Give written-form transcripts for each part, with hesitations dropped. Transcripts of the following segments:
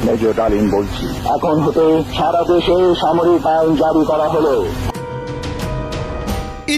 Major ডালিম বলছি, এখন হতে সারা দেশে সামরিক আইন জারি করা হলো।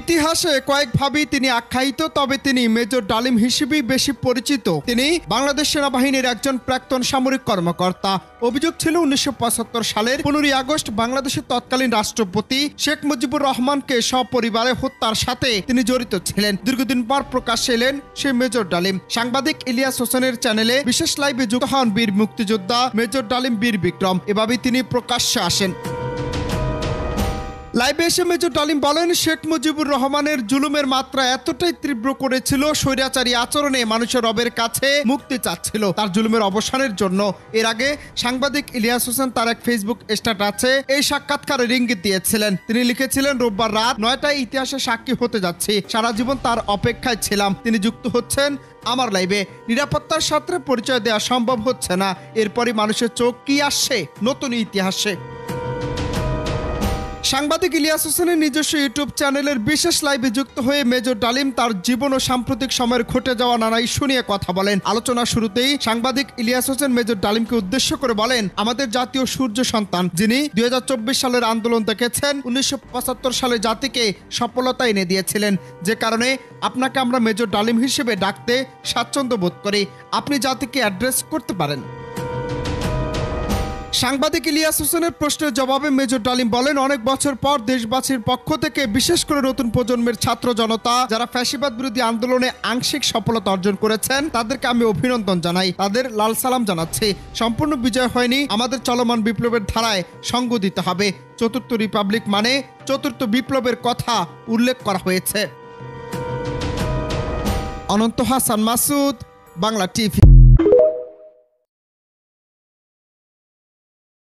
ইতিহাসে কয়েকভাবেই তিনি আখ্যায়িত, তবে তিনি মেজর ডালিম হিসেবেই বেশি পরিচিত। তিনি বাংলাদেশ সেনাবাহিনীর একজন প্রাক্তন সামরিক কর্মকর্তা। অভিযোগ ছিল 1975 সালের 15 আগস্ট বাংলাদেশের তৎকালীন রাষ্ট্রপতি শেখ মুজিবুর রহমানকে সপরিবারে হত্যার সাথে তিনি জড়িত ছিলেন। দীর্ঘদিন পর প্রকাশ্যে এলেন সেই মেজর ডালিম। সাংবাদিক ইলিয়াস হোসেনের চ্যানেলে বিশেষ লাইভে যুক্ত হন বীর মুক্তিযোদ্ধা মেজর ডালিম বীর বিক্রম। এভাবেই তিনি প্রকাশ্যে আসেন। লাইভে এসে মেজর ডালিম বলেন, শেখ মুজিবুর রহমানের জুলুমের মাত্রা এতটাই তীব্র করেছিল, স্বৈরাচারী আচরণে মানুষের রবের কাছে মুক্তি চাচ্ছিল তার জুলুমের অবসানের জন্য। এর আগে সাংবাদিক ইলিয়াস হোসেন তার এক ফেসবুক স্ট্যাটাসে এই সাক্ষাৎকারের ইঙ্গিত দিয়েছিলেন। তিনি লিখেছিলেন, রোববার রাত 9টায় ইতিহাসে সাক্ষী হতে যাচ্ছি, সারা জীবন তার অপেক্ষায় ছিলাম। তিনি যুক্ত হচ্ছেন আমার লাইভে। নিরাপত্তার সাথে পরিচয় দেওয়া সম্ভব হচ্ছে না। এরপরই মানুষের চোখ কি আসছে নতুন ইতিহাসে। সাংবাদিক ইলিয়াস হোসেনের নিজস্ব ইউটিউব চ্যানেলের বিশেষ লাইভে যুক্ত হয়ে মেজর ডালিম তার জীবন ও সাম্প্রতিক সময়ের ঘটে যাওয়া নানা ইস্যু নিয়ে কথা বলেন। আলোচনা শুরুতেই সাংবাদিক ইলিয়াস হোসেন মেজর ডালিমকে উদ্দেশ্য করে বলেন, আমাদের জাতীয় সূর্য সন্তান, যিনি 2024 সালের আন্দোলন দেখেছেন, 1975 সালে জাতিকে সফলতা এনে দিয়েছিলেন, যে কারণে আপনাকে আমরা মেজর ডালিম হিসেবে ডাকতে স্বাচ্ছন্দ্য বোধ করি। আপনি জাতিকে অ্যাড্রেস করতে পারেন। সাংবাদিক ইলিয়াস হোসেনের প্রশ্নের জবাবে মেজর ডালিম বলেন, অনেক বছর পর দেশবাসীর পক্ষ থেকে, বিশেষ করে নতুন প্রজন্মের ছাত্র জনতা যারা ফ্যাসিবাদ বিরোধী আন্দোলনে আংশিক সফলতা অর্জন করেছেন, তাদেরকে আমি অভিনন্দন জানাই, তাদের লাল সালাম জানাচ্ছি। সম্পূর্ণ বিজয় হয়নি, আমাদের চলমান বিপ্লবের ধারায় সঙ্গ দিতে হবে। চতুর্থ রিপাবলিক মানে চতুর্থ বিপ্লবের কথা উল্লেখ করা হয়েছে। অনন্ত হাসান মাসুদ, বাংলা টিভি।